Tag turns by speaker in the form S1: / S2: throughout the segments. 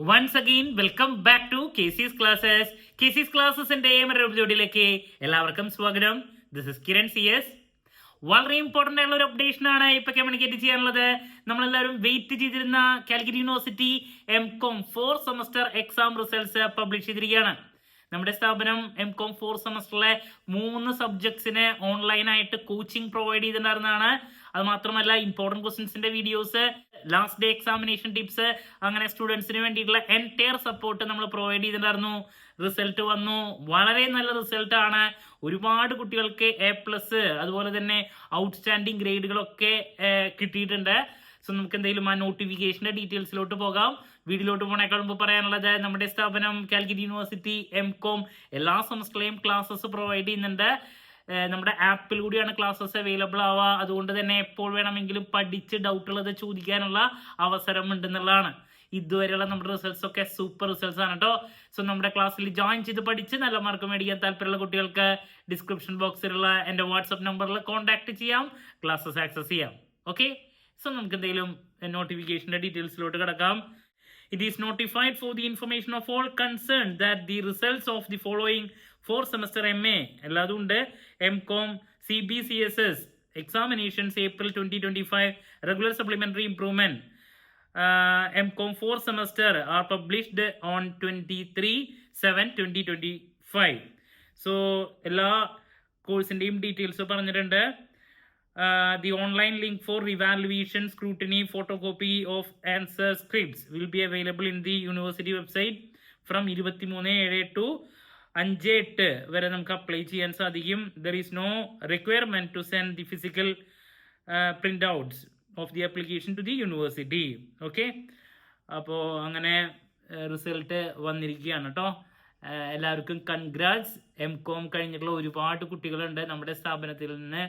S1: Once again welcome back to KC's classes. KC's ക്ലാസ്സസിന്റെ എപ്പിസോഡിലേക്ക് എല്ലാവർക്കും സ്വാഗതം. This is Kiran CS. വളരെ ഇമ്പോർട്ടന്റ് ആയിട്ടുള്ള ഒരു അപ്ഡേഷൻ ആണ് ഇപ്പൊ കമ്മ്യൂണിക്കേറ്റ് ചെയ്യാനുള്ളത്. നമ്മളെല്ലാവരും വെയിറ്റ് ചെയ്തിരുന്ന Calicut university MCOM 4 semester exam results publish ചെയ്തിരിക്കുകയാണ്. നമ്മുടെ സ്ഥാപനം MCOM 4 സെമസ്റ്ററിലെ 3 സബ്ജക്ട്സിന് ഓൺലൈനായിട്ട് കോച്ചിങ് പ്രൊവൈഡ് ചെയ്തിട്ടുണ്ടായിരുന്നതാണ്. അത് മാത്രമല്ല ഇമ്പോർട്ടൻറ്റ് ക്വസ്റ്റ്യൻസിന്റെ videos, last day examination tips, അങ്ങനെ സ്റ്റുഡൻസിന് വേണ്ടിയിട്ടുള്ള എൻറ്റയർ സപ്പോർട്ട് നമ്മൾ പ്രൊവൈഡ് ചെയ്തിട്ടുണ്ടായിരുന്നു. റിസൾട്ട് വന്നു, വളരെ നല്ല റിസൾട്ട് ആണ്. ഒരുപാട് കുട്ടികൾക്ക് A+, അതുപോലെ തന്നെ ഔട്ട്സ്റ്റാൻഡിങ് ഗ്രേഡുകളൊക്കെ കിട്ടിയിട്ടുണ്ട്. സോ നമുക്ക് എന്തെങ്കിലും ആ നോട്ടിഫിക്കേഷന്റെ ഡീറ്റെയിൽസിലോട്ട് പോകാം. വീഡിയോയിലോട്ട് പോണേക്കാൾ മുമ്പ് പറയാനുള്ളത്, നമ്മുടെ സ്ഥാപനം കാലിക്കറ്റ് യൂണിവേഴ്സിറ്റി MCOM എല്ലാ സെമസ്റ്ററിലെയും ക്ലാസ്സസ് പ്രൊവൈഡ് ചെയ്യുന്നുണ്ട്. നമ്മുടെ ആപ്പിൽ കൂടിയാണ് ക്ലാസ്സസ് അവൈലബിൾ ആവുക. അതുകൊണ്ട് തന്നെ എപ്പോൾ വേണമെങ്കിലും പഠിച്ച് ഡൗട്ടുള്ളത് ചോദിക്കാനുള്ള അവസരം ഉണ്ടെന്നുള്ളതാണ്. ഇതുവരെയുള്ള നമ്മുടെ റിസൾട്ട്സ് ഒക്കെ സൂപ്പർ റിസൾട്ട്സ് ആണ് കേട്ടോ. സോ നമ്മുടെ ക്ലാസ്സിൽ ജോയിൻ ചെയ്ത് പഠിച്ച് നല്ല മാർക്ക് മേടിക്കാൻ താല്പര്യമുള്ള കുട്ടികൾക്ക് ഡിസ്ക്രിപ്ഷൻ ബോക്സിലുള്ള എൻ്റെ വാട്സപ്പ് നമ്പറിൽ കോൺടാക്ട് ചെയ്യാം, ക്ലാസ്സസ് ആക്സസ് ചെയ്യാം. ഓക്കെ, സോ നമുക്ക് എന്തെങ്കിലും നോട്ടിഫിക്കേഷൻ്റെ ഡീറ്റെയിൽസിലോട്ട് കിടക്കാം. It is notified for the information of all concerned that the results of the following 4 semester MA എല്ലാതും ഉണ്ട്. MCOM CBCSS examinations April 2025 regular supplementary improvement MCOM 4 semester are published on 23/7/2025. So എല്ലാ കോഴ്സിൻ്റെയും details പറഞ്ഞിട്ടുണ്ട്. The online link for evaluation, scrutiny, photocopy of answer scripts will be available in the university website from 23/7 to 5/8 വരെ നമുക്ക് apply ചെയ്യാൻ സാധിക്കും. There is no requirement to send the physical printouts of the application to the university. Okay, അപ്പോൾ അങ്ങനെ result വന്നിരിക്കുകയാണ് കേട്ടോ. എല്ലാവർക്കും congrats. MCOM കഴിഞ്ഞിട്ടുള്ള ഒരുപാട് കുട്ടികളുണ്ട് നമ്മുടെ സ്ഥാപനത്തിൽ നിന്ന്.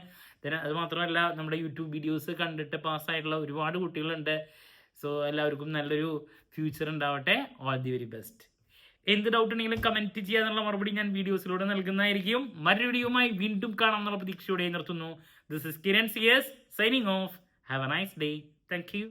S1: അത് മാത്രമല്ല നമ്മുടെ യൂട്യൂബ് വീഡിയോസ് കണ്ടിട്ട് പാസ്സായിട്ടുള്ള ഒരുപാട് കുട്ടികളുണ്ട്. സോ എല്ലാവർക്കും നല്ലൊരു ഫ്യൂച്ചർ ഉണ്ടാവട്ടെ. All the very best. എന്ത് ഡൗട്ട് ഉണ്ടെങ്കിലും കമൻറ്റ് ചെയ്യാന്നുള്ള മറുപടി ഞാൻ വീഡിയോസിലൂടെ നൽകുന്നതായിരിക്കും. മറ്റൊരു വീഡിയോയുമായി വീണ്ടും കാണാം എന്നുള്ള പ്രതീക്ഷയോടെ നിർത്തുന്നു. This is Kiran CS signing off. Have a nice day. Thank U.